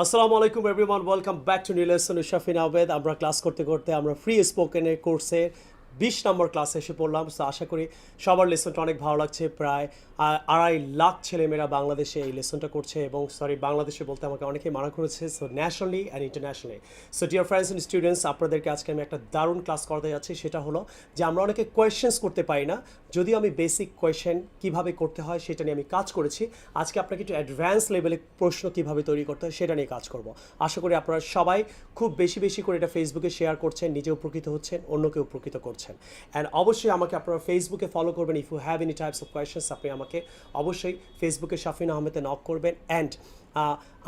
আসসালামু আলাইকুম everyone, welcome back to new lesson with Shafin Ahmed. আমরা ক্লাস করতে করতে আমরা ফ্রি স্পোকেনের কোর্সে 20 নম্বর ক্লাসে এসে পড়লাম। সো আশা করি সবার লেসনটা অনেক ভালো লাগছে। প্রায় 2.5 লাখ ছেলেমেয়েরা বাংলাদেশে এই লেসনটা করছে, এবং বাংলাদেশে বলতে আমাকে অনেকেই মানা করেছে, so nationally and internationally. So dear friends and students, আপনাদেরকে আজকে আমি একটা দারুণ ক্লাস করতে যাচ্ছি। সেটা হলো যে আমরা অনেকে কোয়েশ্চেন্স করতে পারি না, যদিও আমি বেসিক কোয়েশ্চেন কীভাবে করতে হয় সেটা নিয়ে আমি কাজ করেছি। আজকে আপনাকে একটু অ্যাডভান্স লেভেলে প্রশ্ন কীভাবে তৈরি করতে হয় সেটা নিয়ে কাজ করব। আশা করি আপনারা সবাই খুব বেশি বেশি করে এটা ফেসবুকে শেয়ার করছেন, নিজে উপকৃত হচ্ছেন, অন্যকে উপকৃত করছেন। অ্যান্ড অবশ্যই আমাকে আপনারা ফেসবুকে ফলো করবেন। If you have any types of questions, আপনি আমাকে অবশ্যই ফেসবুকে শাফিন আহমেদে নক করবেন। অ্যান্ড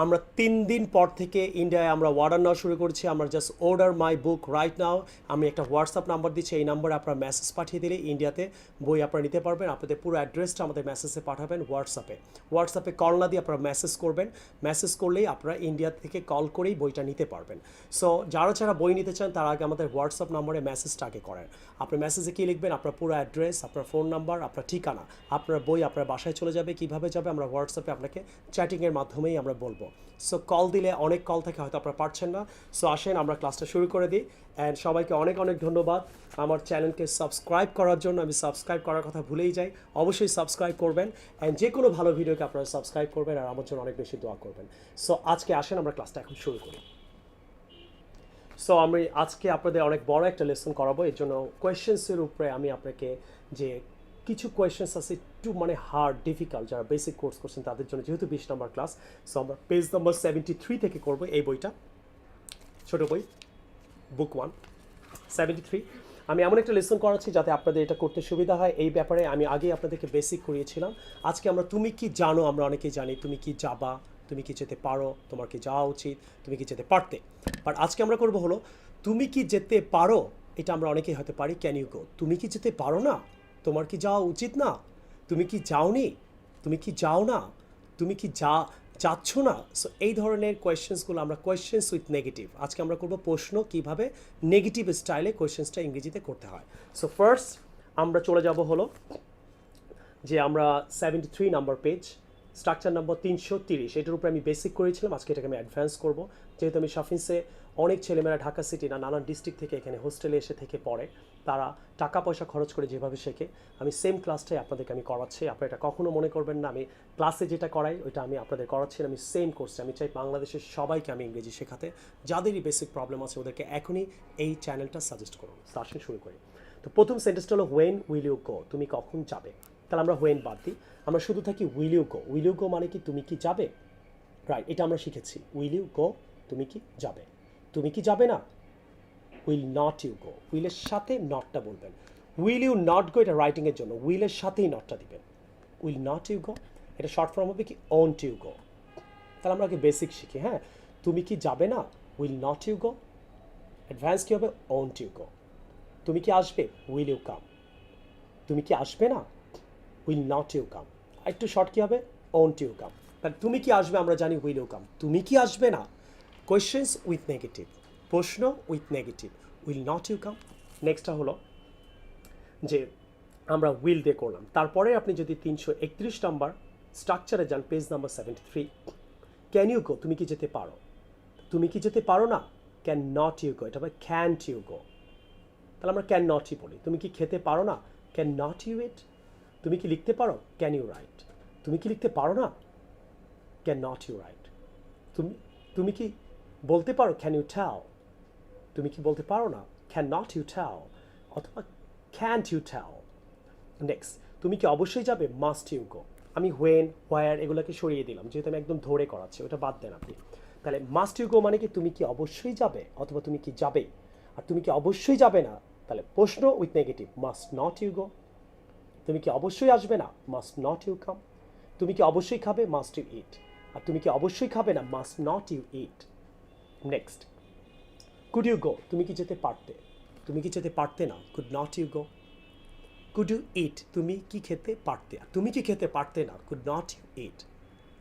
আমরা 3 দিন পর থেকে ইন্ডিয়ায় আমরা অর্ডার নেওয়া শুরু করছি। আমরা জাস্ট অর্ডার মাই বুক রাইট নাও। আমি একটা হোয়াটসঅ্যাপ নাম্বার দিচ্ছি, এই নাম্বারে আপনারা মেসেজ পাঠিয়ে দিলে ইন্ডিয়াতে বই আপনারা নিতে পারবেন। আপনাদের পুরো অ্যাড্রেসটা আমাদের মেসেজে পাঠাবেন হোয়াটসঅ্যাপে কল না দিয়ে আপনারা মেসেজ করবেন। মেসেজ করলেই আপনারা ইন্ডিয়া থেকে কল করেই বইটা নিতে পারবেন। সো যারা বই নিতে চান তার আগে আমাদের হোয়াটসঅ্যাপ নম্বরে মেসেজটা আগে করেন। আপনি মেসেজে কী লিখবেন? আপনার পুরো অ্যাড্রেস, আপনার ফোন নাম্বার, আপনার ঠিকানা, আপনার বই আপনার বাসায় চলে যাবে। কীভাবে যাবে আমরা হোয়াটসঅ্যাপে আপনাকে চ্যাটিংয়ের মাধ্যমেই আমরা বলবো। সো কল দিলে অনেক কল থাকে, হয়তো আপনারা পারছেন না। সো আসেন আমরা ক্লাসটা শুরু করে দিই। অ্যান্ড সবাইকে অনেক অনেক ধন্যবাদ আমার চ্যানেলকে সাবস্ক্রাইব করার জন্য। আমি সাবস্ক্রাইব করার কথা ভুলেই যাই, অবশ্যই সাবস্ক্রাইব করবেন। অ্যান্ড যে কোনো ভালো ভিডিওকে আপনারা সাবস্ক্রাইব করবেন আর আমার জন্য অনেক বেশি দোয়া করবেন। সো আজকে আসেন আমরা ক্লাসটা এখন শুরু করি। সো আমি আজকে আপনাদের অনেক বড় একটা লেসন করাবো। এর জন্য কোয়েশ্চেন্সের উপরে আমি আপনাকে যে কিছু কোয়েশ্চেন্স আছে একটু হার্ড ডিফিকাল্ট, যারা বেসিক কোর্স করছেন তাদের জন্য, যেহেতু 20 নম্বর ক্লাস। সো আমরা পেজ নম্বর 73 থেকে করবো এই বইটা, ছোটো বই, বুক 1 73। আমি এমন একটা লেসন করাচ্ছি যাতে আপনাদের এটা করতে সুবিধা হয়। এই ব্যাপারে আমি আগেই আপনাদেরকে বেসিক করিয়েছিলাম। আজকে আমরা তুমি কি জানো, আমরা অনেকেই জানি তুমি কি যাবা, তুমি কি যেতে পারো, তোমার কি যাওয়া উচিত, তুমি কি যেতে পারতে। বাট আজকে আমরা করবো হলো তুমি কি যেতে পারো। এটা আমরা অনেকেই হয়তো পারি, ক্যান ইউ গো। তুমি কি যেতে পারো না, তোমার কি যাওয়া উচিত না, তুমি কি যাওনি, তুমি কি যাও না, তুমি কি যাচ্ছ না। সো এই ধরনের কোয়েশ্চেন্সগুলো আমরা কোয়েশ্চেন্স উইথ নেগেটিভ। আজকে আমরা করবো প্রশ্ন কীভাবে নেগেটিভ স্টাইলে কোয়েশ্চেন্সটা ইংরেজিতে করতে হয়। সো ফার্স্ট আমরা চলে যাব হলো যে আমরা 73 নাম্বার পেজ, স্ট্রাকচার নাম্বার 330, এটার উপরে আমি বেসিক করেছিলাম। আজকে এটাকে আমি অ্যাডভান্স করবো, যেহেতু আমি শাফিনসে অনেক ছেলেমেয়েরা ঢাকা সিটি না নানান ডিস্ট্রিক্ট থেকে এখানে হোস্টেলে এসে থেকে পড়ে, তারা টাকা পয়সা খরচ করে যেভাবে শেখে, আমি সেম ক্লাসটাই আপনাদেরকে আমি করাচ্ছি। আপনারা এটা কখনো মনে করবেন না আমি ক্লাসে যেটা করাই ওইটা আমি আপনাদের করাচ্ছি। আমি সেম কোর্সে আমি চাই বাংলাদেশের সবাইকে আমি ইংরেজি শেখাতে। যাদেরই বেসিক প্রবলেম আছে ওদেরকে এখনই এই চ্যানেলটা সাজেস্ট করুন। আসেন শুরু করি। তো প্রথম সেন্টেন্সটা হলো হোয়েন উইল ইউ গো, তুমি কখন যাবে। তাহলে আমরা হোয়েন বাদ দিই, আমরা শুধু থাকি will you go. Will you go মানে কি তুমি কি যাবে, রাইট, এটা আমরা শিখেছি। উইল ইউ গো, তুমি কি যাবে। তুমি কি যাবে না, উইল নট ইউ গো। উইলের সাথে নটটা বলবেন। উইল ইউ নট গো এটা রাইটিংয়ের জন্য উইলের সাথেই নটটা দিবেন। উইল নট ইউ গো, এটা শর্ট ফর্ম হবে কি ওন্ট ইউ গো। তাহলে আমরা আগে বেসিক শিখি। হ্যাঁ, তুমি কি যাবে না, will not you go. Advance কী হবে, ওন্ট ইউ গো। তুমি কি আসবে, উইল ইউ কাম। তুমি কি আসবে না, উইল নট ইউ কাম। একটু শর্ট কী হবে, ওন্ট ইউ কাম। তাহলে তুমি কি আসবে আমরা জানি উইল ইউ কাম, তুমি কি আসবে না, কোয়েশ্চেন্স উইথ নেগেটিভ, প্রশ্ন with negative, will not you come. নেক্সটটা হলো যে আমরা উইল দিয়ে করলাম। তারপরে আপনি যদি 331 নাম্বার স্ট্রাকচারে যান, page number 73, can you go, তুমি কি যেতে পারো। তুমি কি যেতে পারো না, ক্যান নট ইউ গো, এটা হবে ক্যান্ট ইউ গো। তাহলে আমরা ক্যান নটই বলি। তুমি কি খেতে পারো না, ক্যান নট ইউ ইট। তুমি কি লিখতে পারো, ক্যান ইউ রাইট। তুমি কি লিখতে পারো না, ক্যান নট ইউ রাইট। তুমি তুমি কি বলতে পারো, ক্যান ইউ টেল। তুমি কি বলতে পারো না, ক্যান নট ইউ টেল, অথবা ক্যান্ট ইউ টেল। নেক্সট, তুমি কি অবশ্যই যাবে, মাস্ট ইউ গো। আমি হোয়েন হোয়ার এগুলোকে সরিয়ে দিলাম, যেহেতু আমি একদম ধরে করাচ্ছি, ওটা বাদ দেন আপনি। তাহলে মাস্ট ইউ গো মানে কি তুমি কি অবশ্যই যাবে, অথবা তুমি কি যাবে। আর তুমি কি অবশ্যই যাবে না, তাহলে প্রশ্ন with negative, must not you go. তুমি কি অবশ্যই আসবে না, মাস্ট নট ইউ কাম। তুমি কি অবশ্যই খাবে, মাস্ট ইউ ইট। আর তুমি কি অবশ্যই খাবে না, must not you eat. Next, could you go, তুমি কি যেতে পারতে। তুমি কি যেতে পারতে না, could not you go. Could you eat, তুমি কি খেতে পারতে। আর তুমি কি খেতে পারতে না, কুড নট ইউ ইট।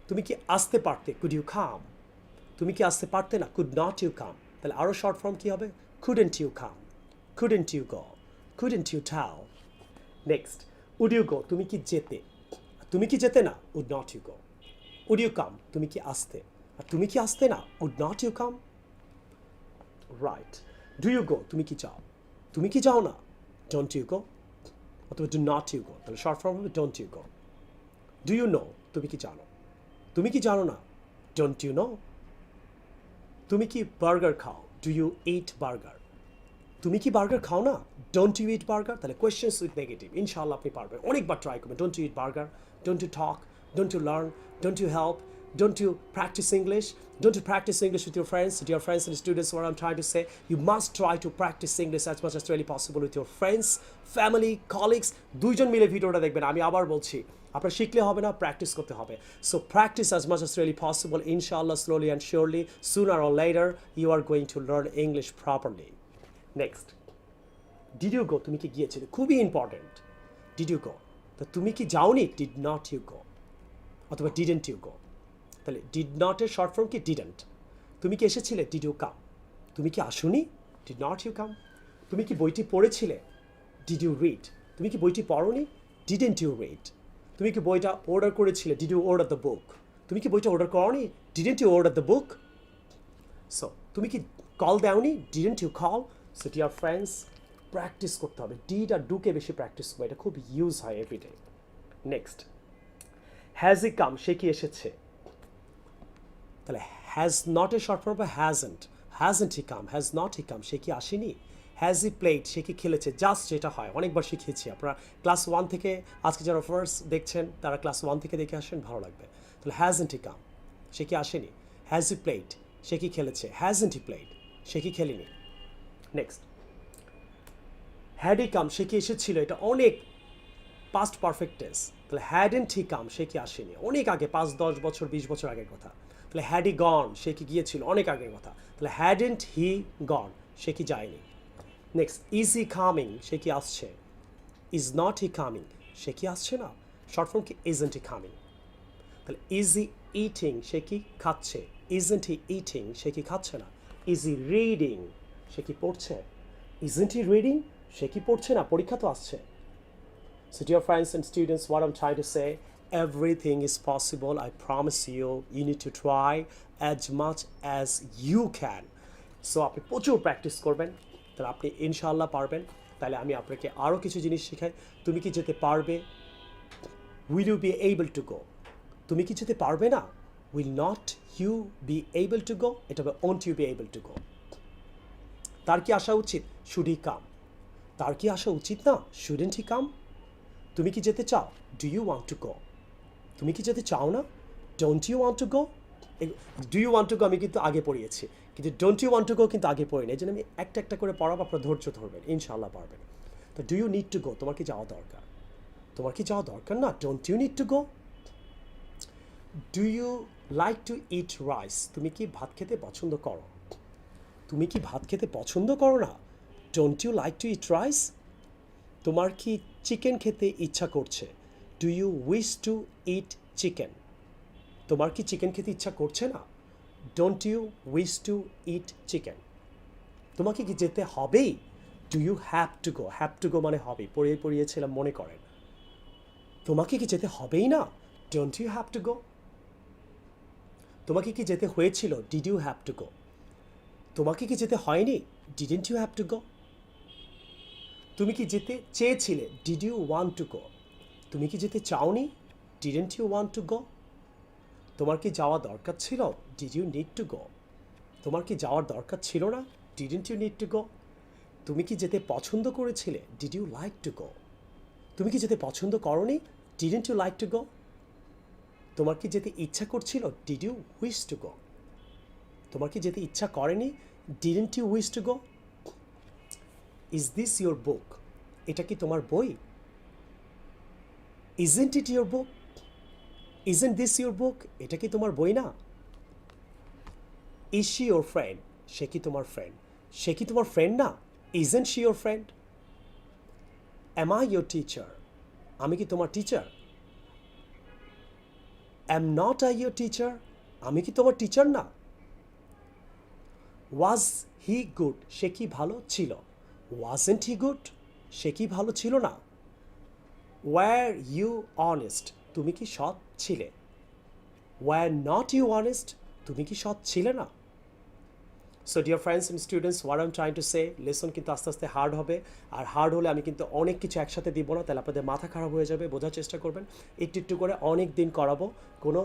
তুমি কি আসতে পারতে, কুড ইউ কাম। তুমি কি আসতে পারতে না, কুড নট ইউ কাম। তাহলে আরও শর্ট ফর্ম কী হবে, couldn't you come, couldn't you go, couldn't you tell. Next, would you go, তুমি কি যেতে। তুমি কি যেতে না, would not you go. Would you come, তুমি কি আসতে। আর তুমি কি আসতে না? Would not you come? Right. Do you go, তুমি কি চাও? তুমি কি যাও না? ডোন্ট ইউ গো, অথবা ডু নট ইউ গো, তাহলে শর্ট ফর্ম হবে don't you go. Do you know, তুমি কি জানো? তুমি কি জানো না? Don't you know. তুমি কি বার্গার খাও? Do you eat burger? তুমি কি বার্গার খাও না? Don't you eat burger? তাহলে কোয়েশ্চেন্স উইথ নেগেটিভ, ইনশাআল্লাহ আপনি পারবেন। অনেকবার ট্রাই করবেন। Don't you eat burger, don't you talk, don't you learn, don't you help, don't you practice English? Don't you practice English with your friends, dear friends and students? What I'm trying to say, you must try to practice English as much as really possible with your friends, family, colleagues. দুইজন মিলে ভিডিওটা দেখবেন। আমি আবার বলছি, আপনার শিখলে হবে না, প্র্যাকটিস করতে হবে। So practice as much as really possible. Inshallah, slowly and surely, sooner or later, you are going to learn English properly. Next, did you go? তুমি কি গিয়েছিলে? খুবই ইম্পর্টেন্ট। Did you go? তো তুমি কি যাওনি? Did not you go? অথবা didn't you go? তাহলে ডিড নটের শর্ট ফর্ম কি? ডিডেন্ট। তুমি কি এসেছিলে? Did you come. তুমি কি আসুনি? Did not you come. তুমি কি বইটি পড়েছিলে? Did you read. তুমি কি বইটি পড়োনি? Didn't you read. তুমি কি বইটা অর্ডার করেছিলে? Did you order the book. তুমি কি বইটা অর্ডার করোনি? Didn't you order the book. So তুমি কি কল দাওনি? Didn't you call. So dear friends, practice করতে হবে। ডিড আর ডুকে বেশি প্র্যাকটিস করবে, এটা খুব ইউজ হয় everyday. Next, has he come, সে কি এসেছে? তাহলে হ্যাজ নট এর শর্ট ফর্ম হবে hasn't. Hasn't he come, has not he come, সে কি আসেনি? হ্যাজ হি প্লেড, সে কি খেলেছে? জাস্ট যেটা হয়, অনেকবার শিখিয়েছি। আপনারা ক্লাস 1 থেকে, আজকে যারা ফার্স্ট দেখছেন তারা ক্লাস 1 থেকে দেখে আসেন, ভালো লাগবে। তাহলে হ্যাজেন্ট হি কাম, সে কি আসেনি? হ্যাজ হি প্লেড, সে কি খেলেছে? হ্যাজেন্ট হি প্লেড, সে কি খেলেনি? নেক্সট, হ্যাড হি কাম, সে কি এসেছিল? এটা অনেক পাস্ট পারফেক্ট টেন্স। তাহলে হ্যাডেন্ট হি কাম, সে কি আসেনি? অনেক আগে, 5-10 বছর 20 বছর আগের কথা। তাহলে হ্যাড হি গন, সে কি গিয়েছিল? অনেক আগের কথা। তাহলে হ্যাডেন্ট হি গন, সে কি যায়নি? নেক্সট, ইজ হি কামিং, সে কি আসছে? ইজ নট হি কামিং, সে কি আসছে না? শর্ট ফর্ম কি? Isn't he coming. তাহলে ইজ হি ইটিং, সে কি খাচ্ছে? ইজন্ট হি ইটিং, সে কি খাচ্ছে না? ইজ হি রিডিং, সে কি পড়ছে? ইজন্ট হি রিডিং, সে কি পড়ছে না? পরীক্ষা তো আসছে। So dear friends and students, what I'm trying to say, everything is possible. I promise you, you need to try as much as you can. So আপনি প্রচুর প্র্যাকটিস করবেন, তাহলে আপনি ইনশাআল্লাহ পারবেন। তাহলে আমি আপনাকে আরও কিছু জিনিস শেখাই। তুমি কি যেতে পারবে? Will you be able to go? তুমি কি যেতে পারবে না? Will not you be able to go? এটা হবে won't you be able to go? তার কি আসা উচিত? Should he come? তার কি আসা উচিত না? Shouldn't he come? তুমি কি যেতে চাও? Do you want to go. তুমি কি যেতে চাও না? Don't you want to go. Do you want to go আমি কিন্তু আগে পড়িয়েছি, কিন্তু don't you want to go কিন্তু আগে পড়িনি। এই জন্য আমি একটা একটা করে পড়াবো, আপনার ধৈর্য ধরবেন, ইনশাআল্লাহ পারবেন। তো do you need to go, তোমার কি যাওয়া দরকার? তোমার কি যাওয়া দরকার না? Don't you need to go. Do you like to eat rice, তুমি কি ভাত খেতে পছন্দ করো? তুমি কি ভাত খেতে পছন্দ করো না? Don't you like to eat rice. তোমার কি চিকেন খেতে ইচ্ছা করছে? Do you wish to eat chicken. তোমার কি চিকেন খেতে ইচ্ছা করছে না? Don't you wish to eat chicken. তোমাকে কি যেতে হবেই? Do you have to go. Have to go মানে হবে, পড়িয়েছিলাম মনে করেন। তোমাকে কি যেতে হবেই না? Don't you have to go. তোমাকে কি যেতে হয়েছিল? Did you have to go. তোমাকে কি যেতে হয়নি? Didn't you have to go. তুমি কি যেতে চেয়েছিলে? Did you want to go. তুমি কি যেতে চাওনি? Didn't you want to go. তোমার কি যাওয়া দরকার ছিল? Did you need to go. তোমার কি যাওয়ার দরকার ছিল না? Didn't you need to go. তুমি কি যেতে পছন্দ করেছিলে? Did you like to go. তুমি কি যেতে পছন্দ করনি? Didn't you like to go. তোমার কি যেতে ইচ্ছা করছিল? Did you wish to go. তোমার কি যেতে ইচ্ছা করেনি? Didn't you wish to go. Is this your book, এটা কি তোমার বই? Isn't it your book. Isn't this your book, এটা কি তোমার বই না? ইজ শি ইউর ফ্রেন্ড, সে কি তোমার ফ্রেন্ড? সে কি তোমার ফ্রেন্ড না? Isn't she your friend. Am I your teacher, আমি কি তোমার teacher? Am not I your teacher, আমি কি তোমার টিচার না? ওয়াজ হি গুড, সে কি ভালো ছিল? ওয়াজেন্ট হি গুড, সে কি ভালো ছিল না? ওয়ার ইউ অনেস্ট, তুমি কি সৎ ছিলে? ওয়ার নট ইউ অনেস্ট, তুমি কি সৎ ছিলে না? So dear friends and students, what I am trying to say, lesson কিন্তু আস্তে আস্তে হার্ড হবে। আর হার্ড হলে আমি কিন্তু অনেক কিছু একসাথে দিব না, তাহলে আপনাদের মাথা খারাপ হয়ে যাবে। বোঝার চেষ্টা করবেন, একটু একটু করে অনেক দিন করাবো, কোনো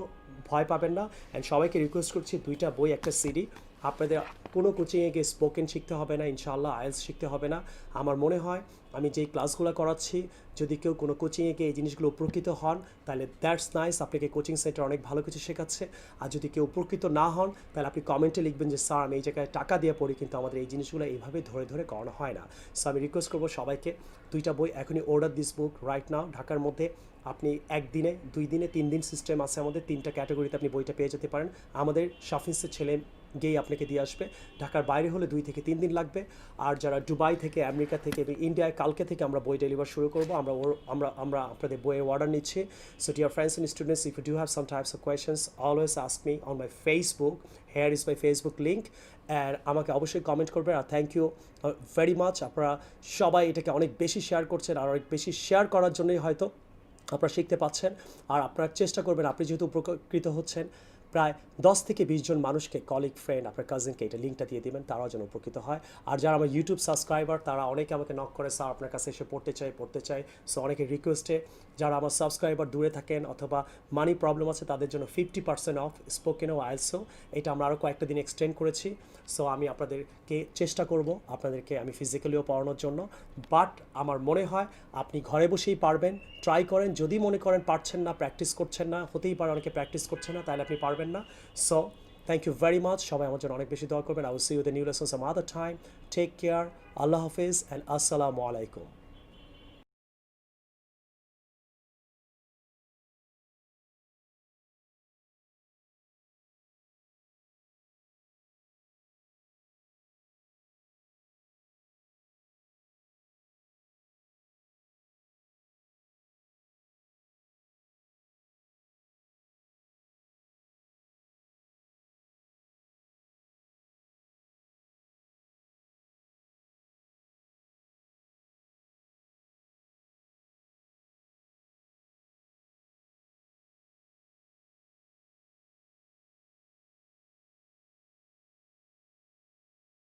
ভয় পাবেন না। অ্যান্ড সবাইকে রিকোয়েস্ট করছি 2টা বই, একটা সিডি। আপনাদের কোনো কোচিংয়ে গিয়ে স্পোকেন শিখতে হবে না, ইনশাআল্লাহ আইএলস শিখতে হবে না। আমার মনে হয় আমি যেই ক্লাসগুলো করাচ্ছি, যদি কেউ কোনো কোচিংয়ে গিয়ে এই জিনিসগুলো উপকৃত হন, তাহলে দ্যাটস নাইস, আপনাকে কোচিং সেন্টার অনেক ভালো কিছু শেখাচ্ছে। আর যদি কেউ উপকৃত না হন, তাহলে আপনি কমেন্টে লিখবেন যে স্যার আমি এই জায়গায় টাকা দিয়ে পড়ি, কিন্তু আমাদের এই জিনিসগুলো এইভাবে ধরে ধরে করানো হয় না। সো আমি রিকোয়েস্ট করবো সবাইকে 2টা বই এখনই order this book right now. ঢাকার মধ্যে আপনি 1 দিনে, 2 দিনে, 3 দিন সিস্টেম আছে আমাদের, 3টা ক্যাটাগরিতে আপনি বইটা পেয়ে যেতে পারেন। আমাদের শাফিন্সের ছেলে গিয়ে আপনাকে দিয়ে আসবে। ঢাকার বাইরে হলে 2 থেকে 3 দিন লাগবে। আর যারা দুবাই থেকে, আমেরিকা থেকে এবং ইন্ডিয়ায়, কালকে থেকে আমরা বই ডেলিভার শুরু করবো। আমরা আপনাদের বইয়ের অর্ডার নিচ্ছি। So dear friends and students, if you do have some types of questions, always ask me on my Facebook. Here is my Facebook link. And আমাকে অবশ্যই কমেন্ট করবেন। আর থ্যাংক ইউ ভেরি মাচ। আপনারা সবাই এটাকে অনেক বেশি শেয়ার করছেন, আর অনেক বেশি শেয়ার করার জন্যই হয়তো আপনারা শিখতে পাচ্ছেন। আর আপনারা চেষ্টা করবেন, আপনি যেহেতু উপকৃত হচ্ছেন, প্রায় 10 থেকে 20 জন মানুষকে, কলিগ, ফ্রেন্ড, আপনার কাজিনকে এটা লিঙ্কটা দিয়ে দেবেন, তারাও যেন উপকৃত হয়। আর যারা আমার ইউটিউব সাবস্ক্রাইবার, তারা অনেকে আমাকে নক করে, স্যার আপনার কাছে এসে পড়তে চাই। সো অনেকের রিকোয়েস্টে যারা আমার সাবস্ক্রাইবার দূরে থাকেন অথবা মানি প্রবলেম আছে, তাদের জন্য 50% অফ স্পোকেন ও আইএলসও, এটা আমরা আরও কয়েকটা দিন এক্সটেন্ড করেছি। সো আমি আপনাদেরকে চেষ্টা করব, আপনাদেরকে আমি ফিজিক্যালিও পড়ানোর জন্য। বাট আমার মনে হয় আপনি ঘরে বসেই পারবেন। ট্রাই করেন, যদি মনে করেন পারছেন না, প্র্যাকটিস করছেন না, হতেই পারে অনেকে প্র্যাকটিস করছেন না, তাহলে আপনি পারবেন না। So thank you very much. সবাই আমার জন্য অনেক বেশি দোয়া করবেন। I will see you the new lesson some other time. Take care. আল্লাহ হাফিজ অ্যান্ড আসসালামু আলাইকুম।